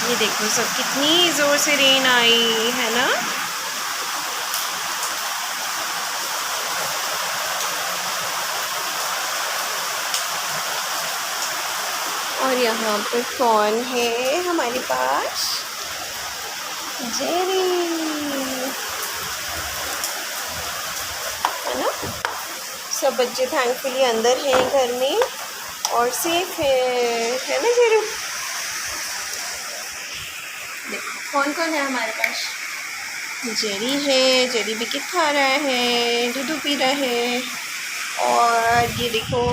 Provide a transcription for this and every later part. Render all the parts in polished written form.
ये देखो सब कितनी ज़ोर से रेन आई है ना। और यहाँ पर कौन है हमारे पास? जेरी है ना। सब बच्चे थैंकफुली अंदर हैं घर में और सेफ है ना जेरू। देखो कौन कौन है हमारे पास। जेरी है, जेरी बिस्किट खा रहा है, दूध पी रहा है। और ये देखो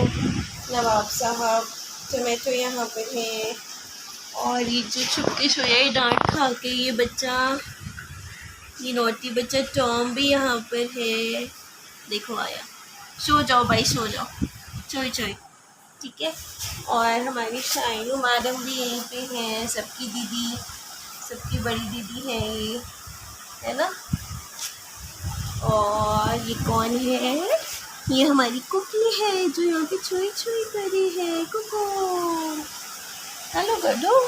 नवाब साहब टमेटो यहाँ पर है। और ये जो छुपके सोया है डांट खा के ये बच्चा, ये नोटी बच्चा टॉम भी यहाँ पर है। देखो आया, सो जाओ भाई सो जाओ, चोई चोई, ठीक है। और हमारी शाइनू मैडम भी यहीं पे हैं, सबकी दीदी, सबकी बड़ी दीदी है ये, है ना। और ये कौन है? ये हमारी कुकी है जो यहाँ पे चोई चोई कर रही है। कुकू हेलो कर दो।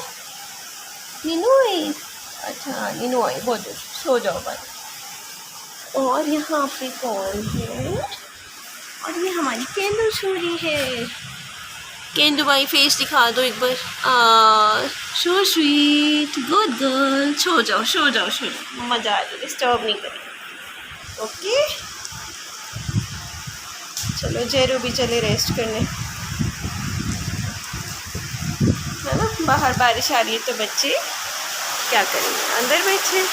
नीनू आई, अच्छा नीनू आई, बहुत सो जाओ भाई। और यहाँ पे कौन है? और ये हमारी केंदू छोरी है। केंदू भाई फेस दिखा दो एक बार। So sweet, good girl. सो जाओ सो जाओ सो जाओ, मज़ा आ जाए, डिस्टर्ब नहीं करें। ओके चलो जेरू भी चले रेस्ट करने, है ना। बाहर बारिश आ रही है तो बच्चे क्या करेंगे, अंदर बैठे।